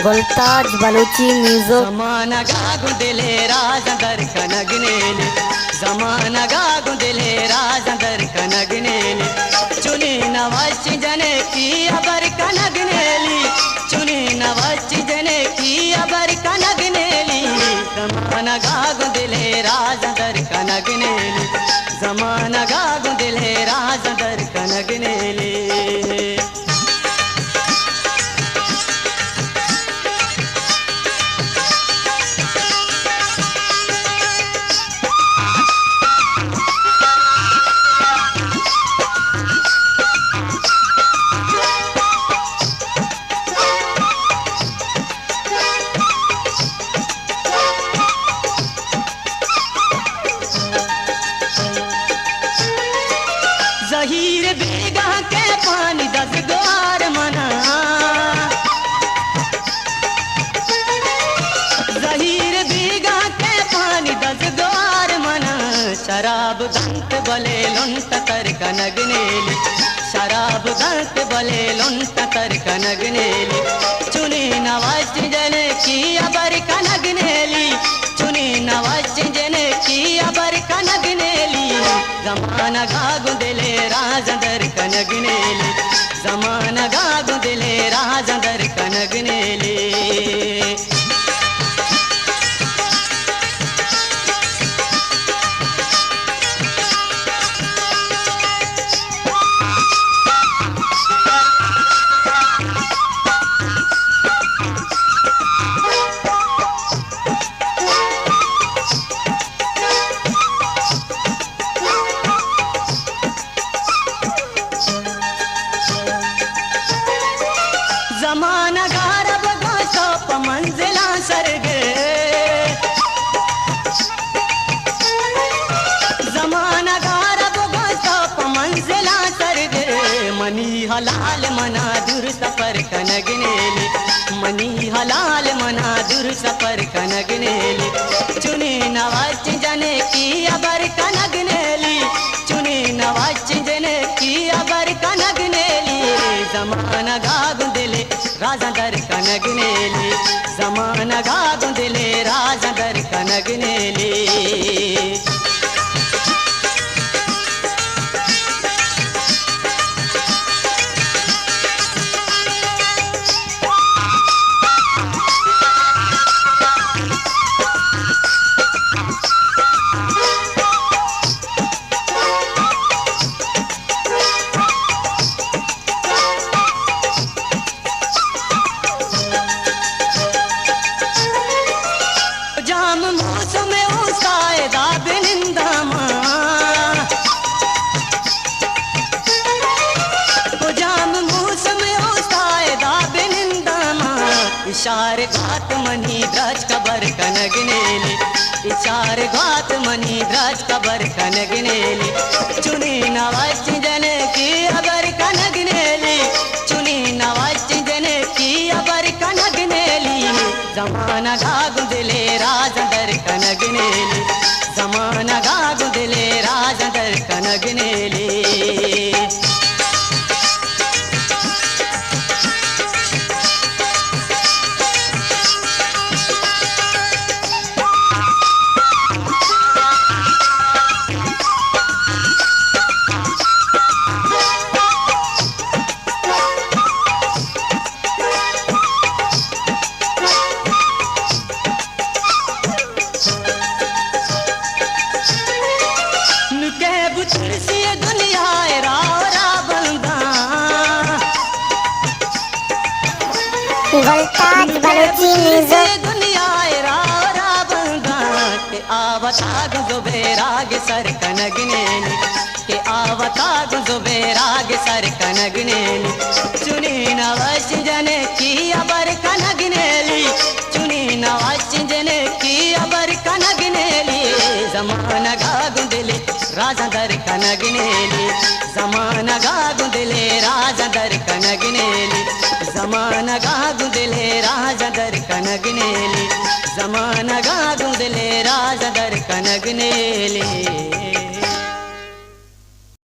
गुलताज Balochi music. जमाना गा गुंदिले राजंदर कनगनेली, जमाना गा गुंदिले राजंदर कनगनेली, चुनी नवाची जने की अबर कनगनेली, चुनी नवाची जने की अबर कनगनेली, जमाना गा गुंदिले राजंदर कनगनेली, जमाना गा गुंदिले राजंदर कनगनेली। जहीर बेगा के पानी 10 द्वार मना, जहीर बेगा के पानी 10 द्वार मना, शराब दंत बले लुंट तर कनगनेली, शराब दंत बले लुंट तर कनगनेली, चुनी नवाज जने की अबर कनगनेली, चुनी नवाज जने की अबर कनगनेली, जमाना गा गुंदिले राजंदर कनगनेली, जमाना गा गुंदिले राजंदर कनगनेली। जमाना गारब गोसो मंजिला सरगे, जमाना गारब गोसो मंजिला सरगे, मनी हलाल मना दूर सफर कनगनेली, मनी हलाल मना दूर सफर कनगनेली, चुनी नवाज जने की अबर कनगनेली, चुनी नवाज जने की अबर कनगनेली, जमाना गा गुंदिले राजंदर कनगनेली, जमाना गा गुंदिले राजंदर कनगनेली। जाम मौसम उसायदा बिनिंदामा, जाम मौसम उसायदा बिनिंदामा, इशारे घात मनी ब्रज कबर कनगनेली, इशारे घात मनी ब्रज कबर कनगनेली, चुनी नवाज जने की अबर कनगनेली, चुनी नवाज जने की अबर कनगनेली, जमाना गा गुंदिले राजंदर कनगनेली, जमाना गा गुंदिले राजंदर कनगनेली। दुनिया रावरा बंदा, गुलताज बलूची म्यूजिक। दुनिया रावरा बंदा, के आवता गुजो बेराग सर कनगनेली, के आवता गुजो बेराग सर कनगनेली, चुनी नवाज जने की अबर कनगनेली, चुनी नवाज जने की अबर कनगनेली, जमाना गा गुंदिले राजंदर कनगनेली, जमाना गा गुंदिले राजंदर कनगनेली, जमाना गा गुंदिले राजंदर कनगनेली, जमाना गा गुंदिले राजंदर कनगनेली।